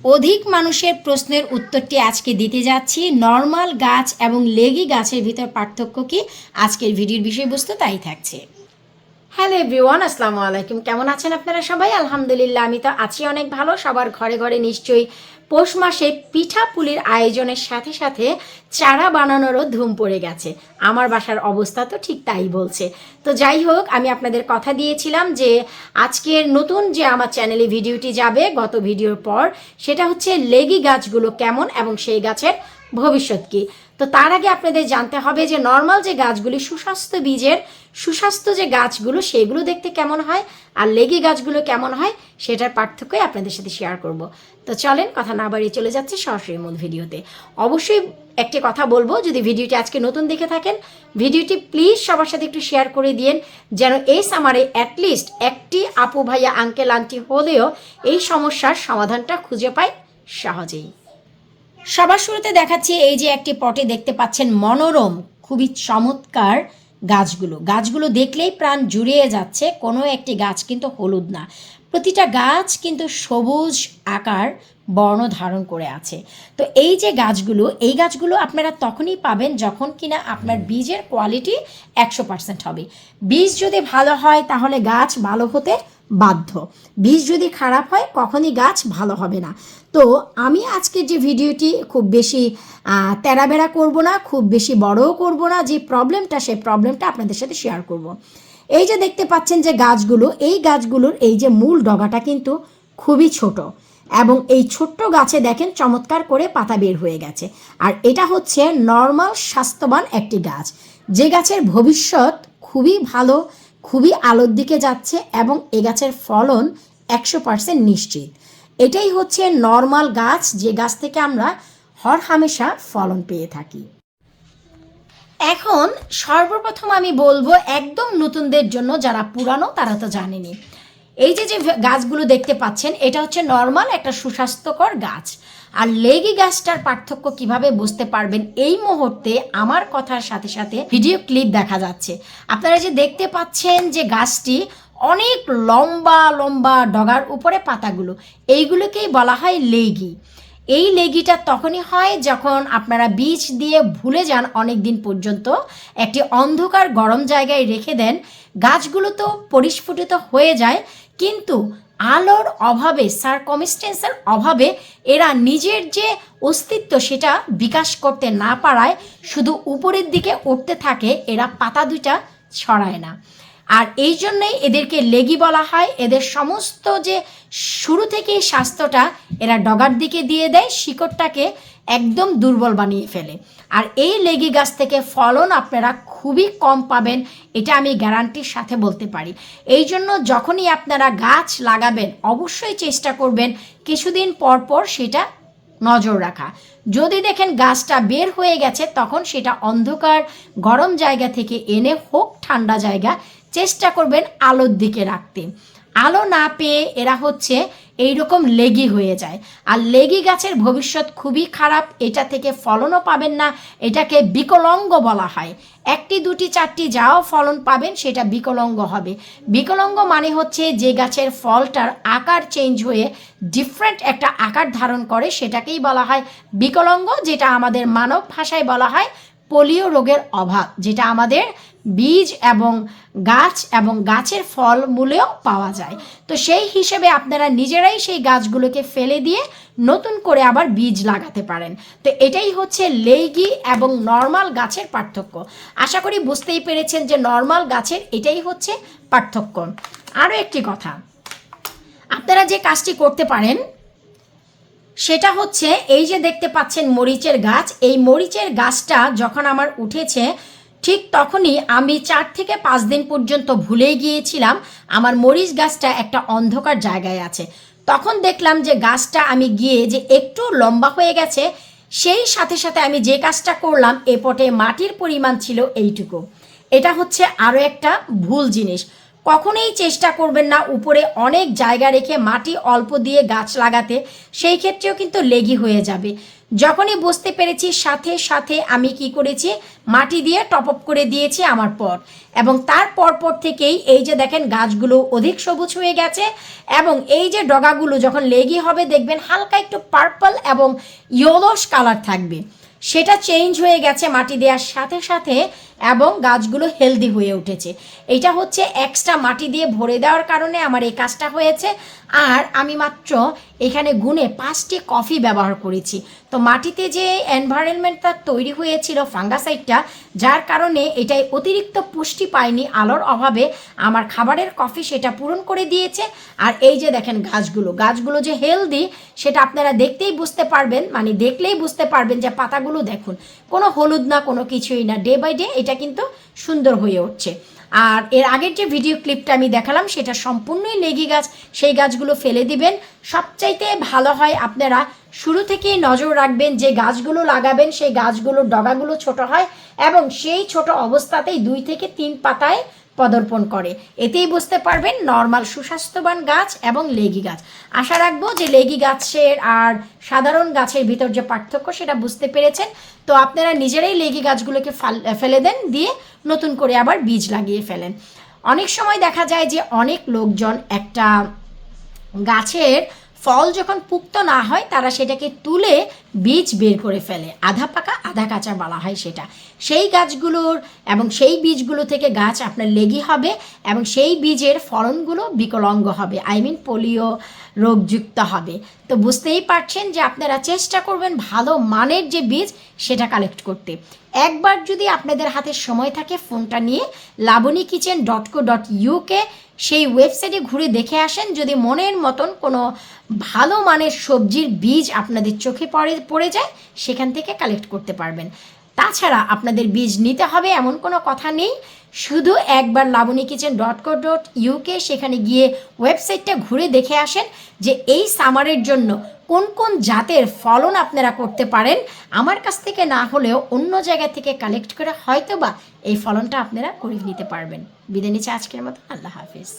অধিক মানুষের প্রশ্নের উত্তরটি আজকে দিতে যাচ্ছি। নর্মাল গাছ এবং লেগি গাছের ভিতর পার্থক্য কি, আজকের ভিডিওর বিষয়বস্তু তাই থাকছে। হ্যালো এভরিওয়ান, আসসালামু আলাইকুম। কেমন আছেন আপনারা সবাই? আলহামদুলিল্লাহ, আমি তো আছি অনেক ভালো। সবার ঘরে ঘরে নিশ্চয়ই পৌষ মাসে পিঠা পুলির আয়োজনের সাথে সাথে চারা বানানোরও ধুম পড়ে গেছে। আমার বাসার অবস্থা তো ঠিক তাই বলছে। তো যাই হোক, আমি আপনাদের কথা দিয়েছিলাম যে আজকের নতুন যে আমার চ্যানেলে ভিডিওটি যাবে গত ভিডিওর পর, সেটা হচ্ছে লেগি গাছগুলো কেমন এবং সেই গাছের ভবিষ্যৎ কী। তো তার আগে আপনাদের জানতে হবে যে নর্মাল যে গাছগুলি সুস্বাস্থ্য বীজের সুস্বাস্থ্য যে গাছগুলো সেগুলো দেখতে কেমন হয় আর লেগি গাছগুলো কেমন হয় সেটার পার্থক্যই আপনাদের সাথে শেয়ার করব। তো চলেন কথা না বাড়িয়ে চলে যাচ্ছে সরাসরি মূল ভিডিওতে। অবশ্যই একটি কথা বলবো, যদি ভিডিওটি আজকে নতুন দেখে থাকেন ভিডিওটি প্লিজ সবার সাথে একটু শেয়ার করে দিয়েন, যেন এই সামারে অ্যাটলিস্ট একটি আপু ভাইয়া আঙ্কেল আন্টি হলেও এই সমস্যার সমাধানটা খুঁজে পায় সহজেই। সবার শুরুতে দেখাচ্ছি এই যে একটি পটে দেখতে পাচ্ছেন মনোরম খুবই চমৎকার গাছগুলো দেখলেই প্রাণ জুড়িয়ে যাচ্ছে। কোনো একটি গাছ কিন্তু হলুদ না, প্রতিটা গাছ কিন্তু সবুজ আকার বর্ণ ধারণ করে আছে। তো এই যে এই গাছগুলো আপনারা তখনই পাবেন যখন কিনা আপনার বীজের কোয়ালিটি 100% হবে। বীজ যদি ভালো হয় তাহলে গাছ ভালো হতে বাধ্য, বীজ যদি খারাপ হয় কখনই গাছ ভালো হবে না। তো আমি আজকের যে ভিডিওটি খুব বেশি তেড়াবেড়া করব না, খুব বেশি বড়ও করব না, যে প্রবলেমটা সেই প্রবলেমটা আপনাদের সাথে শেয়ার করব। এই যে দেখতে পাচ্ছেন যে এই গাছগুলোর এই যে মূল ডগাটা কিন্তু খুবই ছোট, এবং এই ছোট্ট গাছে দেখেন চমৎকার করে পাতা বের হয়ে গেছে। আর এটা হচ্ছে নর্মাল স্বাস্থ্যবান একটি গাছ, যে গাছের ভবিষ্যৎ খুবই ভালো, খুবই আলোর দিকে যাচ্ছে এবং এ গাছের ফলন 100% নিশ্চিত। এটাই হচ্ছে নর্মাল গাছ, যে গাছ থেকে আমরা হরহামেশা ফলন পেয়ে থাকি। এখন সর্বপ্রথম আমি বলবো একদম নতুনদের জন্য, যারা পুরানো তারা তো জানেনি। এই যে গাছগুলো দেখতে পাচ্ছেন এটা হচ্ছে নর্মাল একটা সুস্বাস্থ্যকর গাছ। আর লেগি গাছটার পার্থক্য কিভাবে বুঝতে পারবেন, এই মুহূর্তে আমার কথার সাথে সাথে ভিডিও ক্লিপ দেখা যাচ্ছে। আপনারা যে দেখতে পাচ্ছেন যে গাছটি অনেক লম্বা লম্বা ডগার উপরে পাতাগুলো, এইগুলোকেই বলা হয় লেগি। এই লেগিটা তখনই হয় যখন আপনারা বীজ দিয়ে ভুলে যান অনেক দিন পর্যন্ত, একটি অন্ধকার গরম জায়গায় রেখে দেন, গাছগুলো তো পরিস্ফুটিত হয়ে যায়, কিন্তু আলোর অভাবে সারকমস্টেন্সের অভাবে এরা নিজের যে অস্তিত্ব সেটা বিকাশ করতে না পারায় শুধু উপরের দিকে উঠতে থাকে, এরা পাতা দুইটা ছড়ায় না। আর এই জন্যই এদেরকে লেগি বলা হয়। এদের সমস্ত যে শুরু থেকেই স্বাস্থ্যটা এরা ডগার দিকে দিয়ে দেয়, শিকড়টাকে একদম দুর্বল বানিয়ে ফেলে। আর এই লেগি গাছ থেকে ফলন আপনারা খুবই কম পাবেন, এটা আমি গ্যারান্টির সাথে বলতে পারি। এই জন্য যখনই আপনারা গাছ লাগাবেন অবশ্যই চেষ্টা করবেন কিছুদিন পর পর সেটা নজর রাখা। যদি দেখেন গাছটা বের হয়ে গেছে তখন সেটা অন্ধকার গরম জায়গা থেকে এনে হোক ঠান্ডা জায়গা চেষ্টা করবেন আলোর দিকে রাখতে। আলো না পেয়ে এরা হচ্ছে এইরকম লেগি হয়ে যায়। আর লেগি গাছের ভবিষ্যৎ খুবই খারাপ, এটা থেকে ফলনও পাবেন না, এটাকে বিকলাঙ্গ বলা হয়। একটি দুটি চারটি যাও ফলন পাবেন সেটা বিকলাঙ্গ হবে। বিকলাঙ্গ মানে হচ্ছে যে গাছের ফলটার আকার চেঞ্জ হয়ে ডিফারেন্ট একটা আকার ধারণ করে, সেটাকেই বলা হয় বিকলাঙ্গ, যেটা আমাদের মানব ভাষায় বলা হয় পোলিও রোগের অভাব, যেটা আমাদের বীজ এবং গাছের ফল মূলেও পাওয়া যায়। তো সেই হিসেবে আপনারা নিজেরাই সেই গাছগুলোকে ফেলে দিয়ে নতুন করে আবার বীজ লাগাতে পারেন। তো এটাই হচ্ছে লেগি এবং নর্মাল গাছের পার্থক্য। আশা করি বুঝতেই পেরেছেন যে নর্মাল গাছের এটাই হচ্ছে পার্থক্য। আরও একটি কথা, আপনারা যে কাজটি করতে পারেন সেটা হচ্ছে এই যে দেখতে পাচ্ছেন মরিচের গাছ, এই মরিচের গাছটা যখন আমার উঠেছে ঠিক তখনই আমি 4 থেকে 5 দিন পর্যন্ত ভুলেই গিয়েছিলাম আমার মরিচ গাছটা একটা অন্ধকার জায়গায় আছে। তখন দেখলাম যে গাছটা আমি গিয়ে যে একটু লম্বা হয়ে গেছে, সেই সাথে সাথে আমি যে কাজটা করলাম এ পটে মাটির পরিমাণ ছিল এইটুকু। এটা হচ্ছে আরও একটা ভুল জিনিস। কখনোই চেষ্টা করবেন না উপরে অনেক জায়গা রেখে মাটি অল্প দিয়ে গাছ লাগাতে, সেই ক্ষেত্রেও কিন্তু লেগি হয়ে যাবে। যখনই বুঝতে পেরেছি সাথে সাথে আমি কি করেছি, মাটি দিয়ে টপ আপ করে দিয়েছি আমার পট, এবং তার পর থেকেই এই যে দেখেন গাছগুলো অধিক সবুজ হয়ে গেছে, এবং এই যে ডগাগুলো যখন লেগি হবে দেখবেন হালকা একটু পার্পল এবং ইয়েলোশ কালার থাকবে, সেটা চেঞ্জ হয়ে গেছে মাটি দেওয়ার সাথে সাথে, এবং গাছগুলো হেলদি হয়ে উঠেছে। এটা হচ্ছে এক্সট্রা মাটি দিয়ে ভরে দেওয়ার কারণে আমার এই কাজটা হয়েছে। আর আমি মাত্র এখানে গুনে 5টি কফি ব্যবহার করেছি। তো মাটিতে যে এনভায়রনমেন্টটা তৈরি হয়েছিল ফাঙ্গাসাইডটা, যার কারণে এটাই অতিরিক্ত পুষ্টি পায়নি, আলোর অভাবে আমার খাবারের কফি সেটা পূরণ করে দিয়েছে। আর এই যে দেখেন গাছগুলো যে হেলদি সেটা আপনারা দেখতেই বুঝতে পারবেন, মানে দেখলেই বুঝতে পারবেন যে পাতাগুলো দেখুন কোনো হলুদ না, কোনো কিছুই না, ডে বাই ডে এটা কিন্তু সুন্দর হয়ে উঠছে। আর এর আগের যে ভিডিও ক্লিপটা আমি দেখালাম সেটা সম্পূর্ণই লেগি গাছ, সেই গাছগুলো ফেলে দিবেন। সবচাইতে ভালো হয় আপনারা শুরু থেকেই নজর রাখবেন যে গাছগুলো লাগাবেন সেই গাছগুলোর ডগাগুলো ছোট হয় এবং সেই ছোট অবস্থাতেই 2 থেকে 3 পাতায় পদার্পণ করে, এতেই বুঝতে পারবেন নর্মাল সুস্বাস্থ্যবান গাছ এবং লেগি গাছ। আশা রাখবো যে লেগি গাছের আর সাধারণ গাছের ভিতর যে পার্থক্য সেটা বুঝতে পেরেছেন। তো আপনারা নিজেরাই লেগি গাছগুলোকে ফেলে দেন, দিয়ে নতুন করে আবার বীজ লাগিয়ে ফেলেন। অনেক সময় দেখা যায় যে অনেক লোকজন একটা গাছের ফল যখন পুক্ত না হয় তারা সেটাকে তুলে বীজ বের করে ফেলে, আধা পাকা আধা কাঁচা বলা হয় সেটা। সেই গাছগুলোর এবং সেই বীজগুলো থেকে গাছ আপনার লেগি হবে এবং সেই বীজের ফলনগুলো বিকলাঙ্গ হবে, পোলিও রোগযুক্ত হবে। তো বুঝতেই পারছেন যে আপনারা চেষ্টা করবেন ভালো মানের যে বীজ সেটা কালেক্ট করতে। একবার যদি আপনাদের হাতে সময় থাকে ফোনটা নিয়ে labonyKitchen.co.uk সেই ওয়েবসাইটে ঘুরে দেখে আসেন, যদি মনের মতন কোনো ভালো মানের সবজির বীজ আপনাদের চোখে পড়ে যায় সেখান থেকে কালেক্ট করতে পারবেন। তাছাড়া আপনাদের বীজ নিতে হবে এমন কোনো কথা নেই, শুধু একবার labonyKitchen.co.uk সেখানে গিয়ে ওয়েবসাইটটা ঘুরে দেখে আসেন যে এই সামারের জন্য কোন কোন জাতের ফলন আপনারা করতে পারেন। আমার কাছ থেকে না হলেও অন্য জায়গা থেকে কালেক্ট করে হয়তো বা এই ফলনটা আপনারা করে নিতে পারবেন। বিদায় নিচ্ছি আজকের মতো, আল্লাহ হাফিজ।